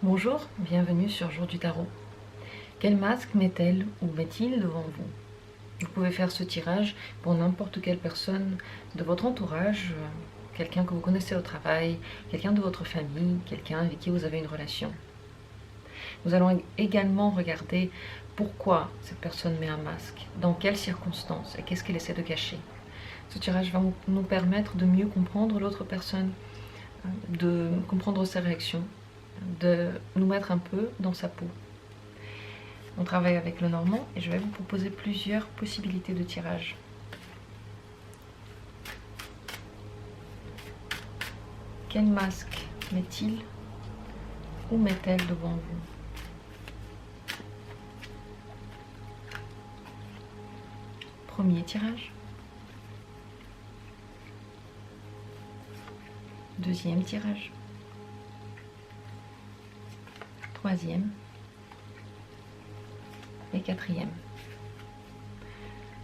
Bonjour, bienvenue sur Jour du Tarot. Quel masque met-elle ou met-il devant vous? Vous pouvez faire ce tirage pour n'importe quelle personne de votre entourage, quelqu'un que vous connaissez au travail, quelqu'un de votre famille, quelqu'un avec qui vous avez une relation. Nous allons également regarder pourquoi cette personne met un masque, dans quelles circonstances et qu'est-ce qu'elle essaie de cacher. Ce tirage va nous permettre de mieux comprendre l'autre personne, de comprendre ses réactions, de nous mettre un peu dans sa peau. On travaille avec le normand et je vais vous proposer plusieurs possibilités de tirage. Quel masque met-il ou met-elle devant vous? Premier tirage. Deuxième tirage. Troisième. Et quatrième.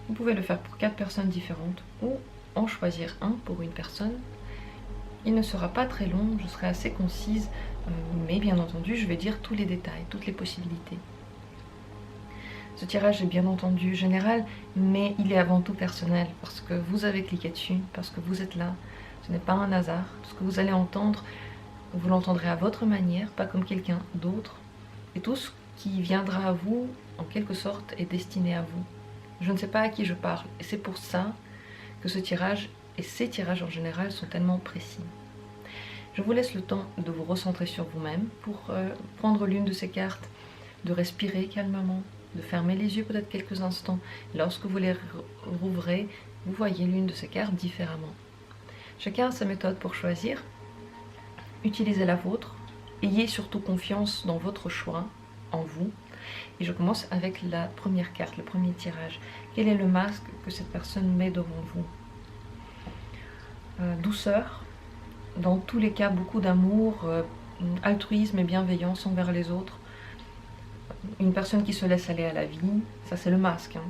Vous pouvez le faire pour 4 personnes différentes ou en choisir un pour une personne. Il ne sera pas très long, je serai assez concise, mais bien entendu, je vais dire tous les détails, toutes les possibilités. Ce tirage est bien entendu général, mais il est avant tout personnel, parce que vous avez cliqué dessus, parce que vous êtes là. Ce n'est pas un hasard. Ce que vous allez entendre, vous l'entendrez à votre manière, pas comme quelqu'un d'autre. Et tout ce qui viendra à vous, en quelque sorte, est destiné à vous. Je ne sais pas à qui je parle, et c'est pour ça que ce tirage, et ces tirages en général, sont tellement précis. Je vous laisse le temps de vous recentrer sur vous-même pour prendre l'une de ces cartes, de respirer calmement, de fermer les yeux peut-être quelques instants. Lorsque vous les rouvrez, vous voyez l'une de ces cartes différemment. Chacun a sa méthode pour choisir. Utilisez la vôtre. Ayez surtout confiance dans votre choix, en vous. Et je commence avec la première carte, le premier tirage. Quel est le masque que cette personne met devant vous? Douceur. Dans tous les cas, beaucoup d'amour, altruisme et bienveillance envers les autres. Une personne qui se laisse aller à la vie, ça c'est le masque. Hein.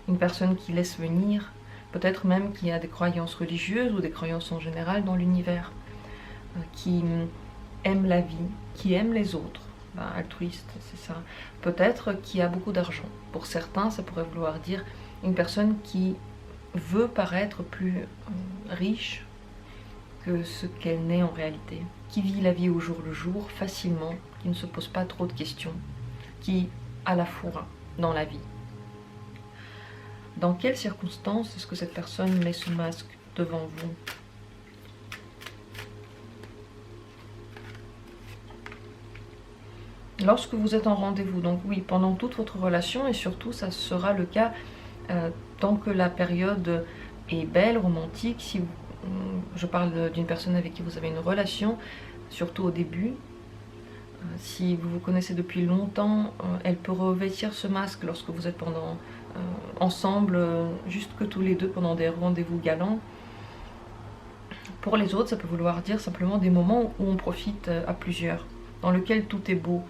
Une personne qui laisse venir, peut-être même qui a des croyances religieuses ou des croyances en général dans l'univers, qui aime la vie, qui aime les autres, altruiste, c'est ça. Peut-être qui a beaucoup d'argent. Pour certains, ça pourrait vouloir dire une personne qui veut paraître plus riche que ce qu'elle n'est en réalité, qui vit la vie au jour le jour facilement, qui ne se pose pas trop de questions, qui a la foi dans la vie. Dans quelles circonstances est-ce que cette personne met ce masque devant vous? Lorsque vous êtes en rendez-vous, donc oui, pendant toute votre relation, et surtout ça sera le cas tant que la période est belle, romantique, si je parle d'une personne avec qui vous avez une relation, surtout au début. Si vous vous connaissez depuis longtemps, elle peut revêtir ce masque lorsque vous êtes ensemble, juste que tous les deux pendant des rendez-vous galants. Pour les autres, ça peut vouloir dire simplement des moments où on profite à plusieurs, dans lequel tout est beau.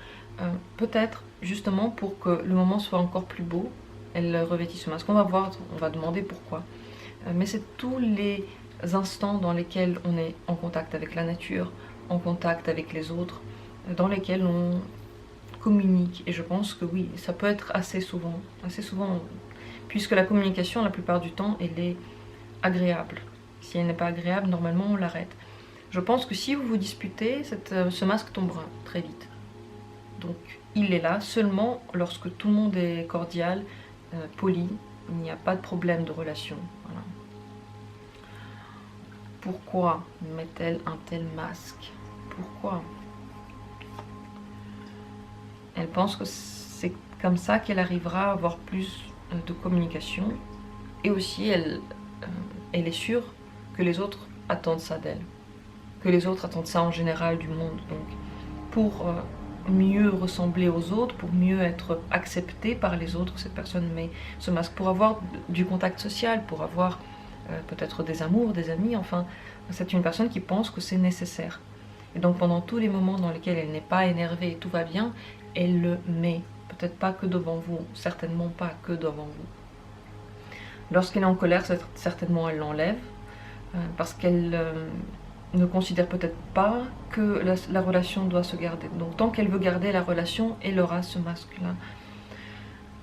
Peut-être justement pour que le moment soit encore plus beau, elle revêtit ce masque. On va voir, on va demander pourquoi. Mais c'est tous les instants dans lesquels on est en contact avec la nature, en contact avec les autres, dans lesquels on communique. Et je pense que oui, ça peut être assez souvent, puisque la communication, la plupart du temps, elle est agréable. Si elle n'est pas agréable, normalement, on l'arrête. Je pense que si vous vous disputez, ce masque tombera très vite. Donc, il est là seulement lorsque tout le monde est cordial, poli, il n'y a pas de problème de relation. Voilà. Pourquoi met-elle un tel masque? Pourquoi? Elle pense que c'est comme ça qu'elle arrivera à avoir plus de communication. Et aussi, elle est sûre que les autres attendent ça d'elle. Que les autres attendent ça en général du monde. Donc, pour mieux ressembler aux autres, pour mieux être acceptée par les autres, cette personne met ce masque pour avoir du contact social, pour avoir peut-être des amours, des amis, enfin, c'est une personne qui pense que c'est nécessaire. Et donc pendant tous les moments dans lesquels elle n'est pas énervée et tout va bien, elle le met. Peut-être pas que devant vous, certainement pas que devant vous. Lorsqu'elle est en colère, certainement elle l'enlève, parce qu'elle ne considère peut-être pas que la relation doit se garder. Donc tant qu'elle veut garder la relation, elle aura ce masque-là.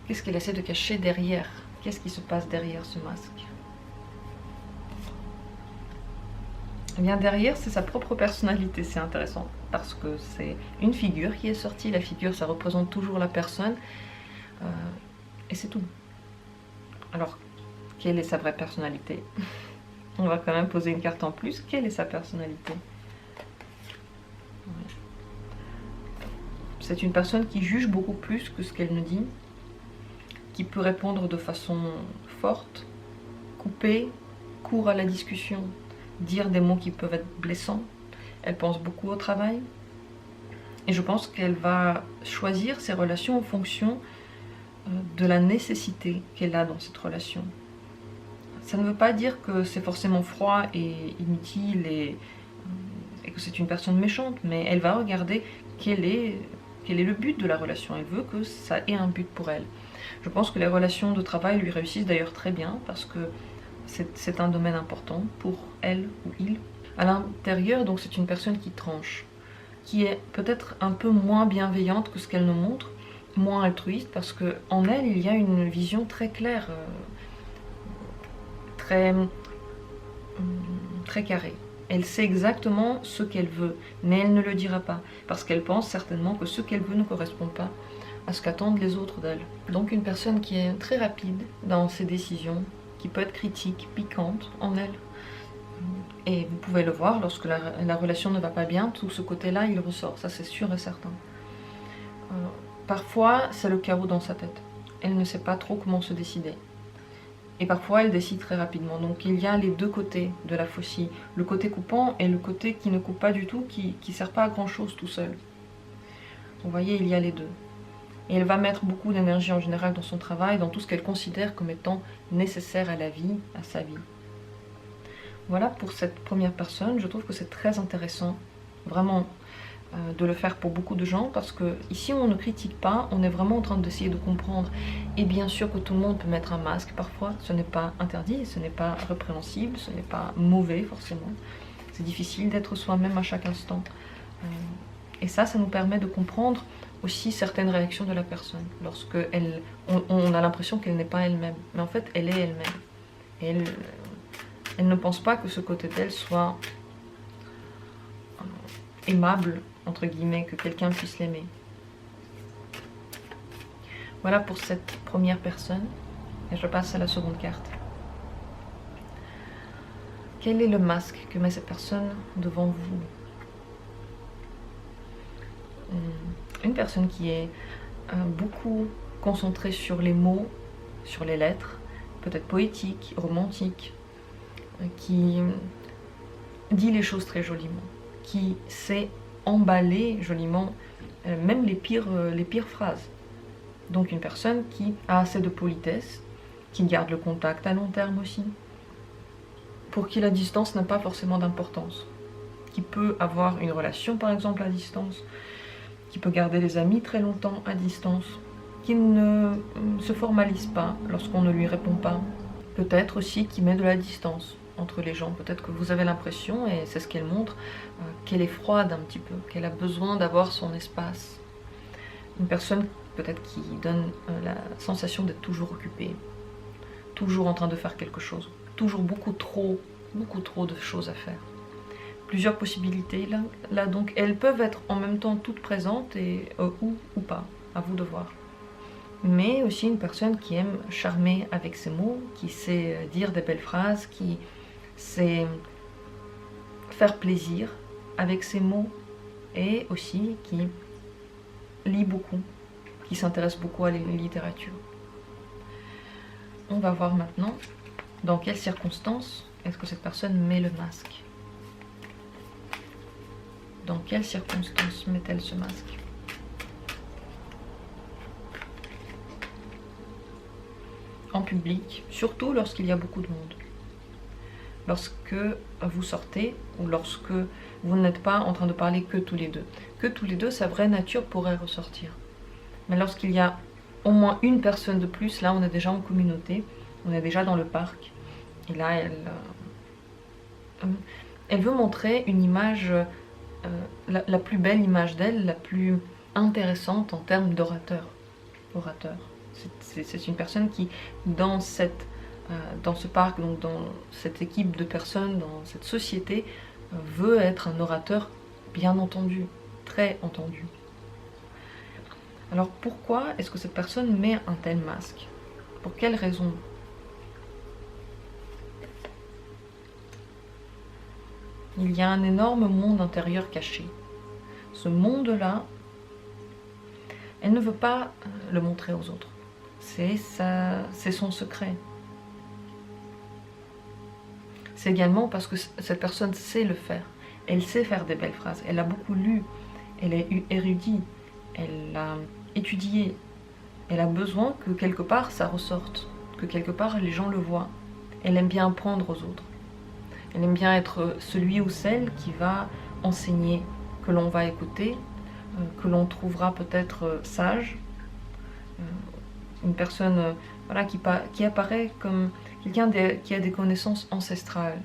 Qu'est-ce qu'elle essaie de cacher derrière? Qu'est-ce qui se passe derrière ce masque? Eh bien derrière, c'est sa propre personnalité, c'est intéressant, parce que c'est une figure qui est sortie. La figure, ça représente toujours la personne, et c'est tout. Alors, quelle est sa vraie personnalité? On va quand même poser une carte en plus. Quelle est sa personnalité? C'est une personne qui juge beaucoup plus que ce qu'elle ne dit, qui peut répondre de façon forte, couper, court à la discussion, dire des mots qui peuvent être blessants. Elle pense beaucoup au travail. Et je pense qu'elle va choisir ses relations en fonction de la nécessité qu'elle a dans cette relation. Ça ne veut pas dire que c'est forcément froid et inutile et que c'est une personne méchante, mais elle va regarder quel est le but de la relation. Elle veut que ça ait un but pour elle. Je pense que les relations de travail lui réussissent d'ailleurs très bien parce que c'est un domaine important pour elle ou il. À l'intérieur, donc, c'est une personne qui tranche, qui est peut-être un peu moins bienveillante que ce qu'elle nous montre, moins altruiste, parce qu'en elle, il y a une vision très claire, très carrée. Elle sait exactement ce qu'elle veut, mais elle ne le dira pas, parce qu'elle pense certainement que ce qu'elle veut ne correspond pas à ce qu'attendent les autres d'elle. Donc une personne qui est très rapide dans ses décisions, qui peut être critique, piquante en elle. Et vous pouvez le voir, lorsque la relation ne va pas bien, tout ce côté-là, il ressort, ça c'est sûr et certain. Parfois, c'est le chaos dans sa tête. Elle ne sait pas trop comment se décider. Et parfois, elle décide très rapidement. Donc il y a les deux côtés de la faucille. Le côté coupant et le côté qui ne coupe pas du tout, qui ne sert pas à grand-chose tout seul. Vous voyez, il y a les deux. Et elle va mettre beaucoup d'énergie en général dans son travail, dans tout ce qu'elle considère comme étant nécessaire à la vie, à sa vie. Voilà pour cette première personne. Je trouve que c'est très intéressant, vraiment, de le faire pour beaucoup de gens, parce que ici on ne critique pas, on est vraiment en train d'essayer de comprendre. Et bien sûr que tout le monde peut mettre un masque parfois, ce n'est pas interdit, ce n'est pas répréhensible, ce n'est pas mauvais forcément. C'est difficile d'être soi-même à chaque instant. Et ça nous permet de comprendre aussi certaines réactions de la personne, lorsque on a l'impression qu'elle n'est pas elle-même, mais en fait elle est elle-même. Et elle ne pense pas que ce côté d'elle soit aimable, entre guillemets, que quelqu'un puisse l'aimer. Voilà pour cette première personne. Et je passe à la seconde carte. Quel est le masque que met cette personne devant vous? Une personne qui est beaucoup concentrée sur les mots, sur les lettres, peut-être poétique, romantique, qui dit les choses très joliment, qui sait emballer joliment même les pires phrases. Donc une personne qui a assez de politesse, qui garde le contact à long terme aussi, pour qui la distance n'a pas forcément d'importance, qui peut avoir une relation par exemple à distance, qui peut garder des amis très longtemps à distance, qui ne se formalise pas lorsqu'on ne lui répond pas, peut-être aussi qui met de la distance entre les gens. Peut-être que vous avez l'impression, et c'est ce qu'elle montre, qu'elle est froide un petit peu, qu'elle a besoin d'avoir son espace. Une personne peut-être qui donne la sensation d'être toujours occupée, toujours en train de faire quelque chose, toujours beaucoup trop de choses à faire. Plusieurs possibilités là donc elles peuvent être en même temps toutes présentes et ou pas, à vous de voir. Mais aussi une personne qui aime charmer avec ses mots, qui sait dire des belles phrases, qui sait faire plaisir avec ses mots, et aussi qui lit beaucoup, qui s'intéresse beaucoup à la littérature. On va voir maintenant dans quelles circonstances est-ce que cette personne met le masque. Dans quelles circonstances met-elle ce masque? En public, surtout lorsqu'il y a beaucoup de monde. Lorsque vous sortez ou lorsque vous n'êtes pas en train de parler que tous les deux. Que tous les deux, sa vraie nature pourrait ressortir. Mais lorsqu'il y a au moins une personne de plus, là on est déjà en communauté, on est déjà dans le parc. Et là, Elle veut montrer une image, la plus belle image d'elle, la plus intéressante en termes d'orateur. C'est une personne qui, dans ce parc, donc dans cette équipe de personnes, dans cette société, veut être un orateur bien entendu, très entendu. Alors pourquoi est-ce que cette personne met un tel masque? Pour quelle raison? Il y a un énorme monde intérieur caché. Ce monde-là, elle ne veut pas le montrer aux autres. C'est son secret. C'est également parce que cette personne sait le faire. Elle sait faire des belles phrases. Elle a beaucoup lu. Elle est érudite. Elle a étudié. Elle a besoin que quelque part ça ressorte. Que quelque part les gens le voient. Elle aime bien apprendre aux autres. Elle aime bien être celui ou celle qui va enseigner, que l'on va écouter, que l'on trouvera peut-être sage. Une personne voilà, qui apparaît comme quelqu'un qui a des connaissances ancestrales,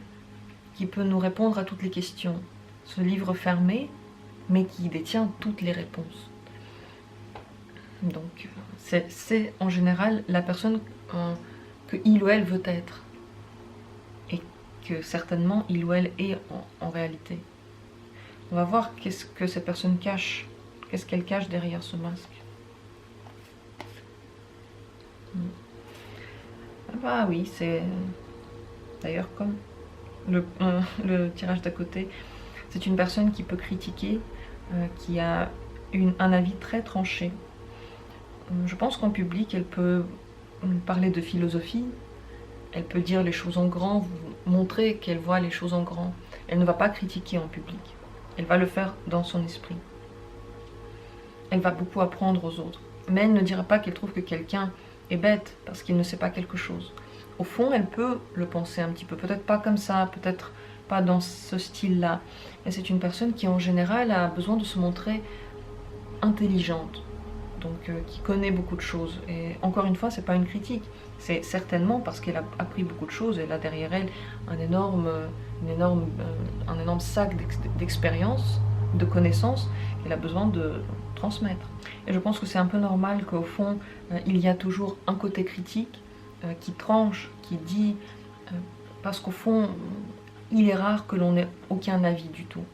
qui peut nous répondre à toutes les questions. Ce livre fermé, mais qui détient toutes les réponses. Donc, c'est en général la personne que il ou elle veut être. Et que certainement il ou elle est en réalité. On va voir qu'est-ce que cette personne cache. Qu'est-ce qu'elle cache derrière ce masque. Ah bah oui, c'est d'ailleurs comme le tirage d'à côté. C'est une personne qui peut critiquer, qui a un avis très tranché. Je pense qu'en public, elle peut parler de philosophie, elle peut dire les choses en grand, montrer qu'elle voit les choses en grand. Elle ne va pas critiquer en public, elle va le faire dans son esprit. Elle va beaucoup apprendre aux autres, mais elle ne dira pas qu'elle trouve que quelqu'un est bête parce qu'il ne sait pas quelque chose. Au fond, elle peut le penser un petit peu, peut-être pas comme ça, peut-être pas dans ce style-là, mais c'est une personne qui en général a besoin de se montrer intelligente, donc qui connaît beaucoup de choses. Et encore une fois, c'est pas une critique, c'est certainement parce qu'elle a appris beaucoup de choses. Elle a derrière elle un énorme sac d'expérience, de connaissances qu'elle a besoin de transmettre. Et je pense que c'est un peu normal qu'au fond, il y a toujours un côté critique qui tranche, qui dit, parce qu'au fond, il est rare que l'on ait aucun avis du tout.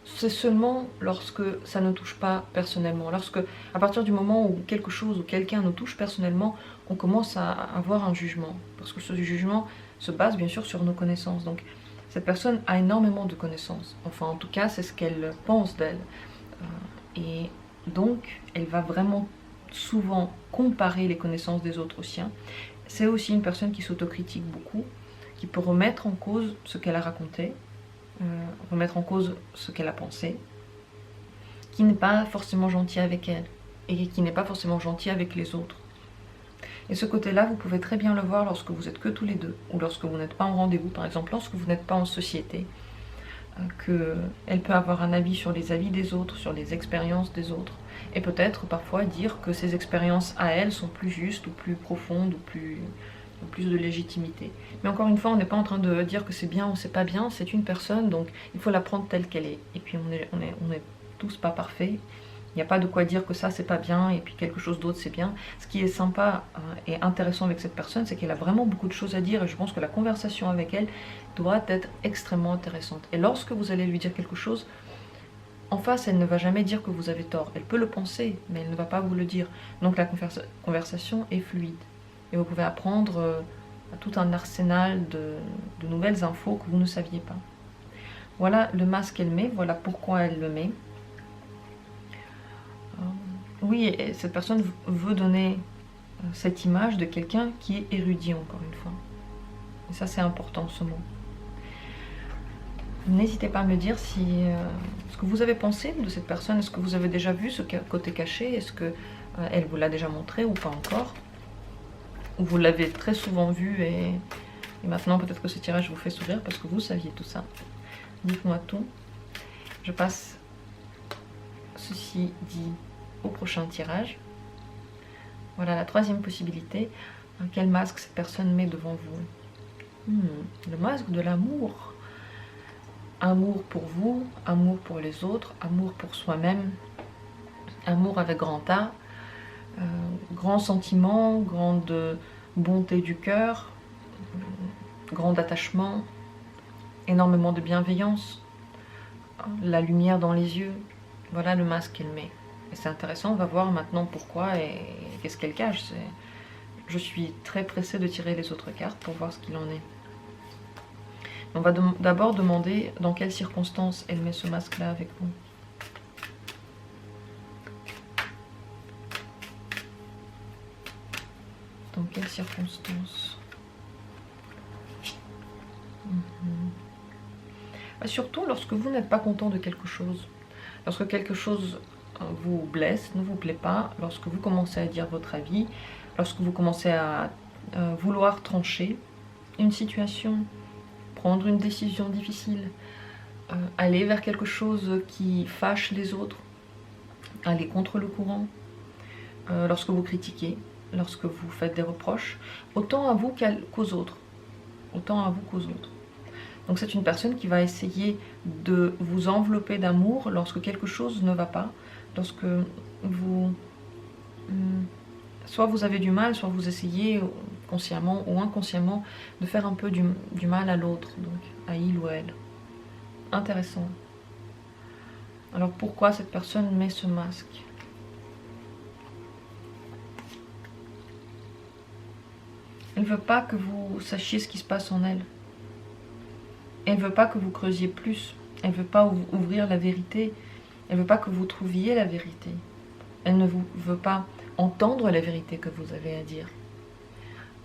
C'est seulement lorsque ça ne touche pas personnellement, lorsque, à partir du moment où quelque chose ou quelqu'un nous touche personnellement, on commence à avoir un jugement, parce que ce jugement se base bien sûr sur nos connaissances. Donc cette personne a énormément de connaissances, enfin en tout cas c'est ce qu'elle pense d'elle, et donc elle va vraiment souvent comparer les connaissances des autres aux siens. C'est aussi une personne qui s'autocritique beaucoup, qui peut remettre en cause ce qu'elle a raconté, remettre en cause ce qu'elle a pensé, qui n'est pas forcément gentil avec elle et qui n'est pas forcément gentil avec les autres. Et ce côté-là, vous pouvez très bien le voir lorsque vous êtes que tous les deux, ou lorsque vous n'êtes pas en rendez-vous, par exemple, lorsque vous n'êtes pas en société, qu'elle peut avoir un avis sur les avis des autres, sur les expériences des autres, et peut-être parfois dire que ces expériences à elle sont plus justes, ou plus profondes, ou plus de légitimité. Mais encore une fois, on n'est pas en train de dire que c'est bien ou c'est pas bien, c'est une personne, donc il faut la prendre telle qu'elle est. Et puis on est tous pas parfaits, il n'y a pas de quoi dire que ça c'est pas bien et puis quelque chose d'autre c'est bien. Ce qui est sympa et intéressant avec cette personne, c'est qu'elle a vraiment beaucoup de choses à dire, et je pense que la conversation avec elle doit être extrêmement intéressante. Et lorsque vous allez lui dire quelque chose, en face, elle ne va jamais dire que vous avez tort. Elle peut le penser, mais elle ne va pas vous le dire. Donc la conversation est fluide. Et vous pouvez apprendre tout un arsenal de nouvelles infos que vous ne saviez pas. Voilà le masque qu'elle met, voilà pourquoi elle le met. Oui, et cette personne veut donner cette image de quelqu'un qui est érudit, encore une fois. Et ça, c'est important, ce mot. N'hésitez pas à me dire ce que vous avez pensé de cette personne. Est-ce que vous avez déjà vu ce côté caché? Est-ce qu'elle vous l'a déjà montré ou pas encore? Ou vous l'avez très souvent vu et maintenant peut-être que ce tirage vous fait sourire parce que vous saviez tout ça. Dites-moi tout. Je passe ceci dit au prochain tirage. Voilà la troisième possibilité. Quel masque cette personne met devant vous? Le masque de l'amour. Amour pour vous, amour pour les autres, amour pour soi-même, amour avec grand A, grand sentiment, grande bonté du cœur, grand attachement, énormément de bienveillance, la lumière dans les yeux. Voilà le masque qu'elle met. Et c'est intéressant, on va voir maintenant pourquoi et qu'est-ce qu'elle cache. Je suis très pressée de tirer les autres cartes pour voir ce qu'il en est. On va d'abord demander dans quelles circonstances elle met ce masque-là avec vous. Dans quelles circonstances? Surtout lorsque vous n'êtes pas content de quelque chose. Lorsque quelque chose vous blesse, ne vous plaît pas, lorsque vous commencez à dire votre avis, lorsque vous commencez à vouloir trancher une situation, prendre une décision difficile, aller vers quelque chose qui fâche les autres, aller contre le courant, lorsque vous critiquez, lorsque vous faites des reproches, autant à vous qu'aux autres. Autant à vous qu'aux autres. Donc c'est une personne qui va essayer de vous envelopper d'amour lorsque quelque chose ne va pas, lorsque vous... soit vous avez du mal, soit vous essayez consciemment ou inconsciemment de faire un peu du mal à l'autre, donc à il ou elle. Intéressant. Alors pourquoi cette personne met ce masque? Elle ne veut pas que vous sachiez ce qui se passe en elle. Elle ne veut pas que vous creusiez plus. Elle ne veut pas ouvrir la vérité. Elle ne veut pas que vous trouviez la vérité. Elle ne veut pas entendre la vérité que vous avez à dire.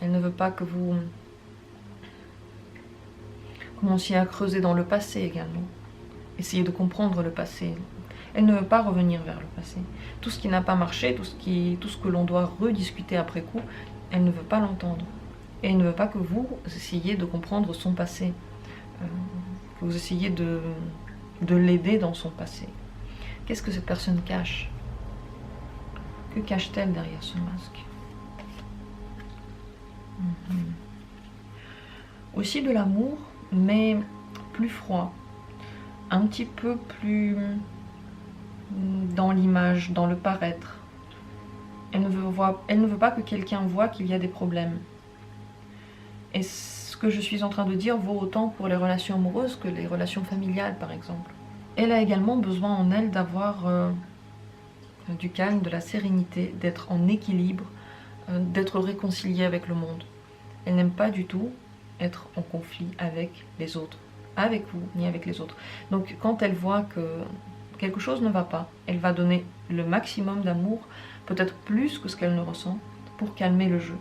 Elle ne veut pas que vous commenciez à creuser dans le passé également. Essayez de comprendre le passé. Elle ne veut pas revenir vers le passé. Tout ce qui n'a pas marché, tout ce que l'on doit rediscuter après coup, elle ne veut pas l'entendre. Et elle ne veut pas que vous essayiez de comprendre son passé. Que vous essayiez de l'aider dans son passé. Qu'est-ce que cette personne cache? Que cache-t-elle derrière ce masque? Aussi de l'amour, mais plus froid. Un petit peu plus dans l'image, dans le paraître. Elle ne veut pas que quelqu'un voie qu'il y a des problèmes. Et ce que je suis en train de dire vaut autant pour les relations amoureuses que les relations familiales, par exemple. Elle a également besoin en elle d'avoir du calme, de la sérénité, d'être en équilibre, d'être réconciliée avec le monde. Elle n'aime pas du tout être en conflit avec les autres, avec vous, ni avec les autres. Donc quand elle voit que quelque chose ne va pas, elle va donner le maximum d'amour, peut-être plus que ce qu'elle ne ressent, pour calmer le jeu.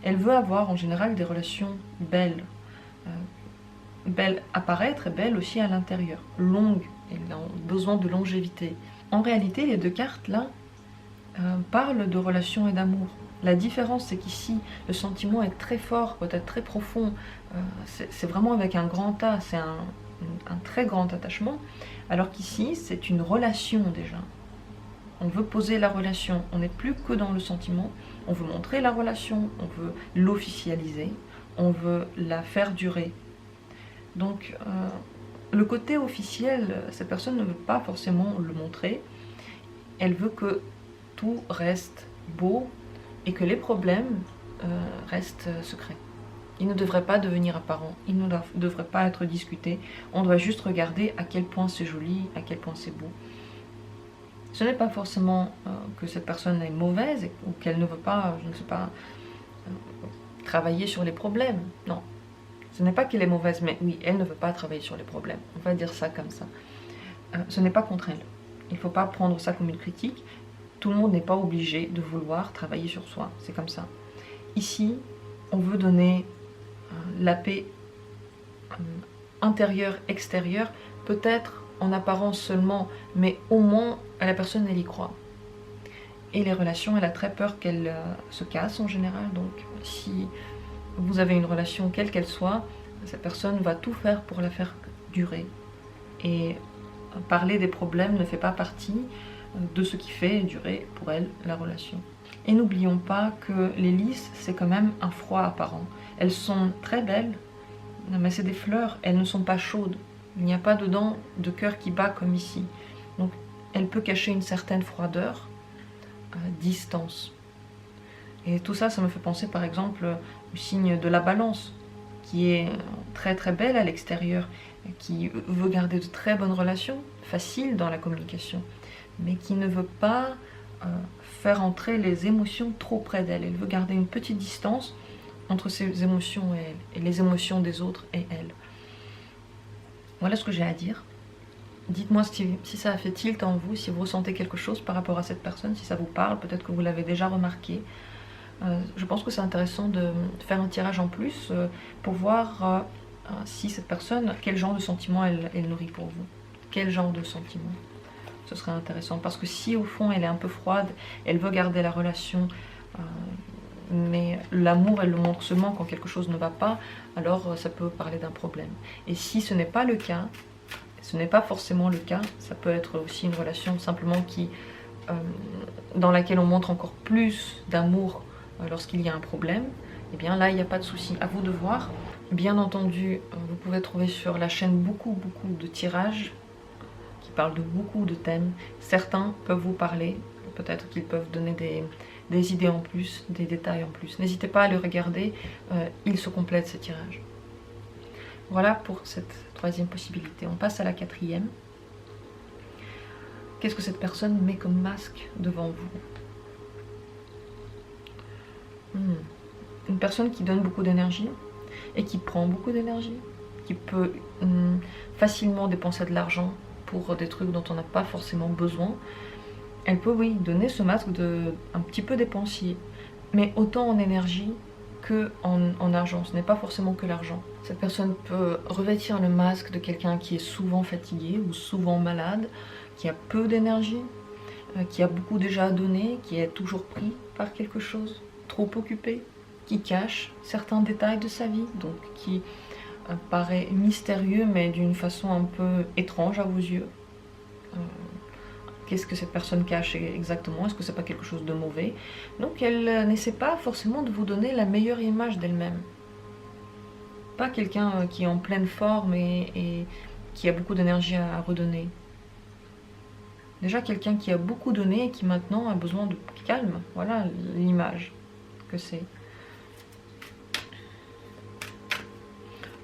Elle veut avoir en général des relations belles, belles à paraître et belles aussi à l'intérieur, longues, elle a besoin de longévité. En réalité, les deux cartes là parlent de relations et d'amour. La différence, c'est qu'ici, le sentiment est très fort, peut-être très profond, c'est vraiment avec un grand A, c'est un très grand attachement, alors qu'ici, c'est une relation déjà. On veut poser la relation, on n'est plus que dans le sentiment, on veut montrer la relation, on veut l'officialiser, on veut la faire durer. Donc, le côté officiel, cette personne ne veut pas forcément le montrer, elle veut que tout reste beau et que les problèmes restent secrets. Ils ne devraient pas devenir apparents, ils ne devraient pas être discutés, on doit juste regarder à quel point c'est joli, à quel point c'est beau. Ce n'est pas forcément que cette personne est mauvaise ou qu'elle ne veut pas, je ne sais pas, travailler sur les problèmes. Non, ce n'est pas qu'elle est mauvaise, mais oui, elle ne veut pas travailler sur les problèmes. On va dire ça comme ça. Ce n'est pas contre elle. Il ne faut pas prendre ça comme une critique. Tout le monde n'est pas obligé de vouloir travailler sur soi. C'est comme ça. Ici, on veut donner la paix intérieure, extérieure, peut-être en apparence seulement, mais au moins à la personne elle y croit. Et les relations, elle a très peur qu'elles se cassent en général, donc si vous avez une relation quelle qu'elle soit, cette personne va tout faire pour la faire durer. Et parler des problèmes ne fait pas partie de ce qui fait durer pour elle la relation. Et n'oublions pas que les lys, c'est quand même un froid apparent. Elles sont très belles, mais c'est des fleurs, elles ne sont pas chaudes. Il n'y a pas dedans de cœur qui bat comme ici. Donc elle peut cacher une certaine froideur, distance. Et tout ça, ça me fait penser par exemple au signe de la balance, qui est très très belle à l'extérieur, qui veut garder de très bonnes relations, faciles dans la communication, mais qui ne veut pas faire entrer les émotions trop près d'elle. Elle veut garder une petite distance entre ses émotions et elle, et les émotions des autres et elle. Voilà ce que j'ai à dire. Dites-moi si ça a fait tilt en vous, si vous ressentez quelque chose par rapport à cette personne, si ça vous parle, peut-être que vous l'avez déjà remarqué. Je pense que c'est intéressant de faire un tirage en plus pour voir si cette personne, quel genre de sentiment elle nourrit pour vous. Quel genre de sentiment. Ce serait intéressant parce que si au fond elle est un peu froide, elle veut garder la relation, mais l'amour elle le montre seulement quand quelque chose ne va pas, alors ça peut parler d'un problème. Et si ce n'est pas le cas, ce n'est pas forcément le cas, ça peut être aussi une relation simplement dans laquelle on montre encore plus d'amour lorsqu'il y a un problème, et bien là il n'y a pas de souci, à vous de voir. Bien entendu, vous pouvez trouver sur la chaîne beaucoup de tirages qui parlent de beaucoup de thèmes. Certains peuvent vous parler, peut-être qu'ils peuvent donner des idées en plus, des détails en plus. N'hésitez pas à les regarder, ils se complètent ces tirages. Voilà pour cette troisième possibilité. On passe à la quatrième. Qu'est-ce que cette personne met comme masque devant vous? Une personne qui donne beaucoup d'énergie et qui prend beaucoup d'énergie, qui peut facilement dépenser de l'argent pour des trucs dont on n'a pas forcément besoin. Elle peut, oui, donner ce masque un petit peu dépensier, mais autant en énergie que en argent. Ce n'est pas forcément que l'argent. Cette personne peut revêtir le masque de quelqu'un qui est souvent fatigué ou souvent malade, qui a peu d'énergie, qui a beaucoup déjà à donner, qui est toujours pris par quelque chose, trop occupé, qui cache certains détails de sa vie, donc qui paraît mystérieux mais d'une façon un peu étrange à vos yeux. Qu'est-ce que cette personne cache exactement? Est-ce que c'est pas quelque chose de mauvais? Donc elle n'essaie pas forcément de vous donner la meilleure image d'elle-même. Pas quelqu'un qui est en pleine forme et qui a beaucoup d'énergie à redonner. Déjà quelqu'un qui a beaucoup donné et qui maintenant a besoin de calme. Voilà l'image que c'est.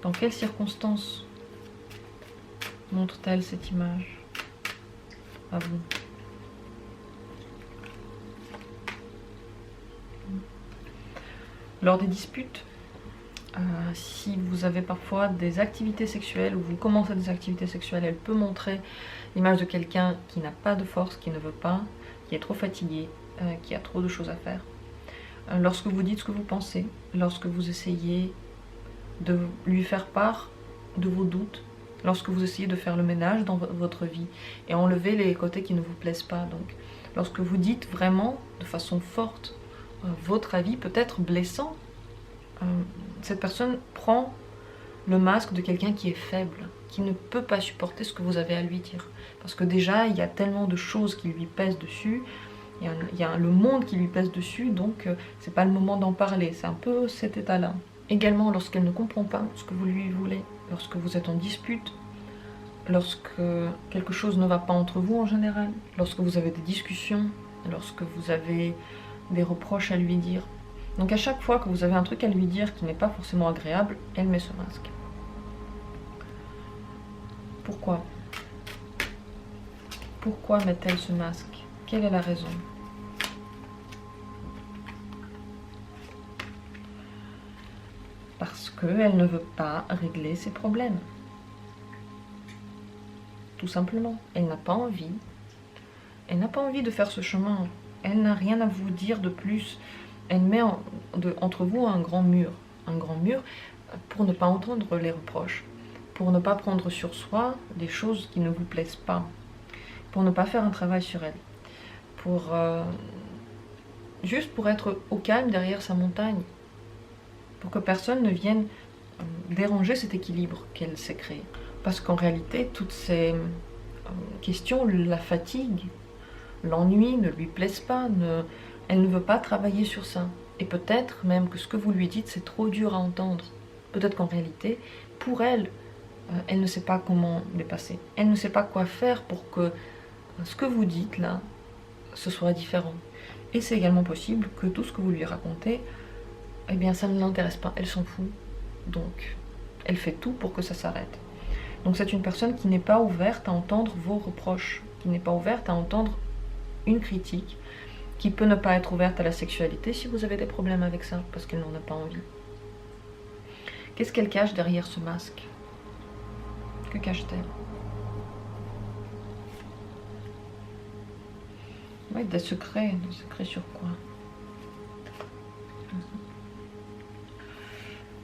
Dans quelles circonstances montre-t-elle cette image à vous? Lors des disputes, si vous avez parfois des activités sexuelles ou vous commencez des activités sexuelles, elle peut montrer l'image de quelqu'un qui n'a pas de force, qui ne veut pas, qui est trop fatigué, qui a trop de choses à faire. Lorsque vous dites ce que vous pensez, lorsque vous essayez de lui faire part de vos doutes, lorsque vous essayez de faire le ménage dans votre vie et enlever les côtés qui ne vous plaisent pas. Donc, lorsque vous dites vraiment de façon forte votre avis, peut-être blessant, cette personne prend le masque de quelqu'un qui est faible, qui ne peut pas supporter ce que vous avez à lui dire. Parce que déjà, il y a tellement de choses qui lui pèsent dessus, il y a le monde qui lui pèse dessus, donc c'est pas le moment d'en parler, c'est un peu cet état-là. Également, lorsqu'elle ne comprend pas ce que vous lui voulez, lorsque vous êtes en dispute, lorsque quelque chose ne va pas entre vous en général, lorsque vous avez des discussions, lorsque vous avez des reproches à lui dire. Donc à chaque fois que vous avez un truc à lui dire qui n'est pas forcément agréable, elle met ce masque. Pourquoi? Pourquoi met-elle ce masque? Quelle est la raison? Parce qu'elle ne veut pas régler ses problèmes. Tout simplement. Elle n'a pas envie. Elle n'a pas envie de faire ce chemin. Elle n'a rien à vous dire de plus. Elle met entre vous un grand mur. Un grand mur pour ne pas entendre les reproches. Pour ne pas prendre sur soi des choses qui ne vous plaisent pas. Pour ne pas faire un travail sur elle. Juste pour être au calme derrière sa montagne. Pour que personne ne vienne déranger cet équilibre qu'elle s'est créé. Parce qu'en réalité, toutes ces questions la fatiguent, l'ennui, ne lui plaisent pas, elle ne veut pas travailler sur ça. Et peut-être même que ce que vous lui dites, c'est trop dur à entendre. Peut-être qu'en réalité, pour elle, elle ne sait pas comment dépasser. Elle ne sait pas quoi faire pour que ce que vous dites là, ce soit différent. Et c'est également possible que tout ce que vous lui racontez, eh bien ça ne l'intéresse pas, elle s'en fout. Donc elle fait tout pour que ça s'arrête. Donc c'est une personne qui n'est pas ouverte à entendre vos reproches, qui n'est pas ouverte à entendre une critique, qui peut ne pas être ouverte à la sexualité si vous avez des problèmes avec ça, parce qu'elle n'en a pas envie. Qu'est-ce qu'elle cache derrière ce masque? Que cache-t-elle? Oui, des secrets sur quoi?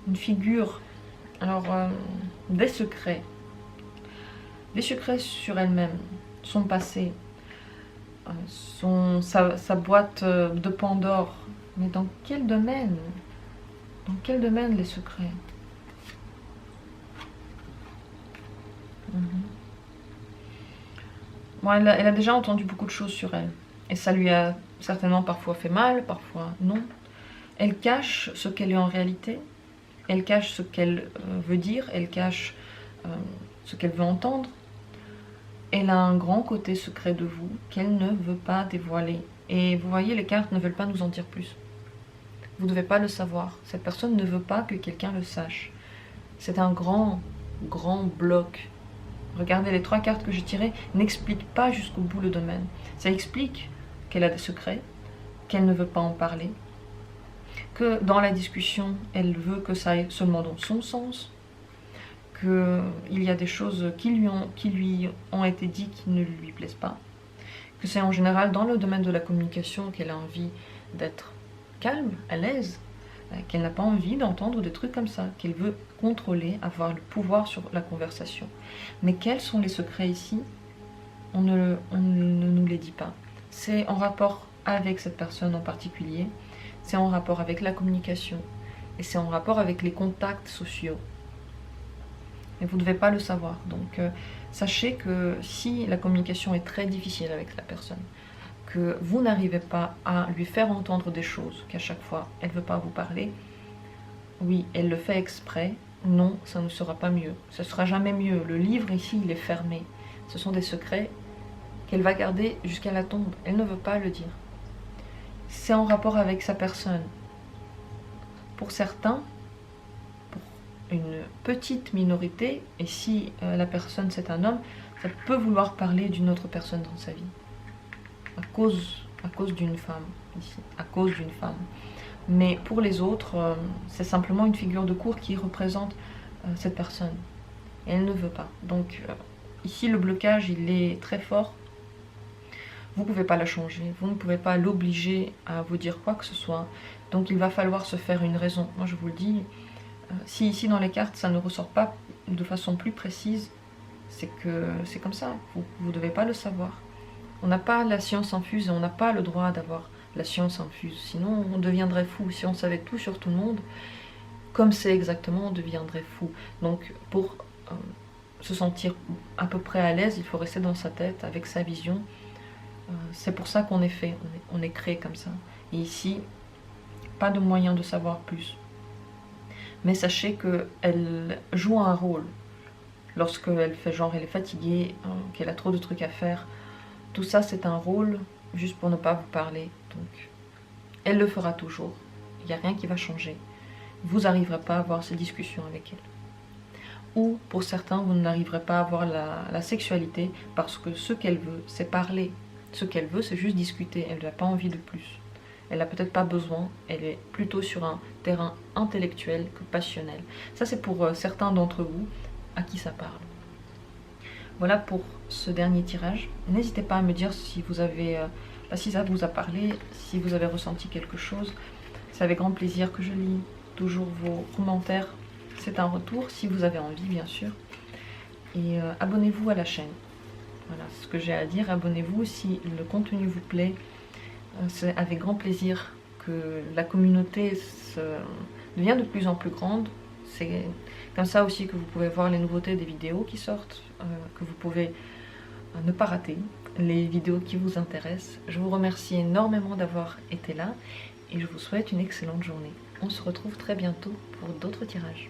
Une figure. Alors, des secrets sur elle-même, son passé, sa boîte de Pandore. Mais dans quel domaine? Dans quel domaine les secrets? Bon, elle a déjà entendu beaucoup de choses sur elle. Et ça lui a certainement parfois fait mal, parfois non. Elle cache ce qu'elle est en réalité. Elle cache ce qu'elle veut dire. Elle cache ce qu'elle veut entendre. Elle a un grand côté secret de vous qu'elle ne veut pas dévoiler. Et vous voyez, les cartes ne veulent pas nous en dire plus. Vous ne devez pas le savoir. Cette personne ne veut pas que quelqu'un le sache. C'est un grand bloc. Regardez, les 3 cartes que j'ai tirées n'expliquent pas jusqu'au bout le domaine. Ça explique qu'elle a des secrets, qu'elle ne veut pas en parler, que dans la discussion, elle veut que ça aille seulement dans son sens, qu'il y a des choses qui lui ont été dites qui ne lui plaisent pas, que c'est en général dans le domaine de la communication qu'elle a envie d'être calme, à l'aise, qu'elle n'a pas envie d'entendre des trucs comme ça, qu'elle veut contrôler, avoir le pouvoir sur la conversation. Mais quels sont les secrets ici? On ne nous les dit pas. C'est en rapport avec cette personne en particulier, c'est en rapport avec la communication, et c'est en rapport avec les contacts sociaux. Et vous ne devez pas le savoir. Donc sachez que si la communication est très difficile avec la personne, que vous n'arrivez pas à lui faire entendre des choses, qu'à chaque fois elle ne veut pas vous parler, oui, elle le fait exprès, non, ça ne sera pas mieux. Ce ne sera jamais mieux. Le livre ici, il est fermé. Ce sont des secrets qu'elle va garder jusqu'à la tombe. Elle ne veut pas le dire. C'est en rapport avec sa personne. Pour certains, pour une petite minorité, et si la personne c'est un homme, ça peut vouloir parler d'une autre personne dans sa vie. À cause d'une femme, ici, à cause d'une femme. Mais pour les autres, c'est simplement une figure de cour qui représente cette personne. Et elle ne veut pas. Donc ici, le blocage, il est très fort. Vous ne pouvez pas la changer. Vous ne pouvez pas l'obliger à vous dire quoi que ce soit. Donc il va falloir se faire une raison. Moi, je vous le dis, si ici dans les cartes, ça ne ressort pas de façon plus précise, c'est que c'est comme ça. Vous ne devez pas le savoir. On n'a pas la science infuse et on n'a pas le droit d'avoir la science infuse. Sinon, on deviendrait fou. Si on savait tout sur tout le monde, comme c'est exactement, on deviendrait fou. Donc, pour se sentir à peu près à l'aise, il faut rester dans sa tête, avec sa vision. C'est pour ça qu'on est fait, on est créé comme ça. Et ici, pas de moyen de savoir plus. Mais sachez qu'elle joue un rôle. Lorsqu'elle fait genre, elle est fatiguée, qu'elle a trop de trucs à faire, tout ça c'est un rôle juste pour ne pas vous parler. Donc, elle le fera toujours. Il n'y a rien qui va changer. Vous n'arriverez pas à avoir ces discussions avec elle. Ou pour certains, vous n'arriverez pas à avoir la sexualité parce que ce qu'elle veut, c'est parler. Ce qu'elle veut, c'est juste discuter. Elle n'a pas envie de plus. Elle n'a peut-être pas besoin. Elle est plutôt sur un terrain intellectuel que passionnel. Ça, c'est pour certains d'entre vous à qui ça parle. Voilà pour ce dernier tirage. N'hésitez pas à me dire si vous avez, si ça vous a parlé, si vous avez ressenti quelque chose. C'est avec grand plaisir que je lis toujours vos commentaires. C'est un retour, si vous avez envie, bien sûr. Et abonnez-vous à la chaîne. Voilà ce que j'ai à dire. Abonnez-vous si le contenu vous plaît. C'est avec grand plaisir que la communauté devient de plus en plus grande. C'est comme ça aussi que vous pouvez voir les nouveautés des vidéos qui sortent, que vous pouvez ne pas rater les vidéos qui vous intéressent. Je vous remercie énormément d'avoir été là et je vous souhaite une excellente journée. On se retrouve très bientôt pour d'autres tirages.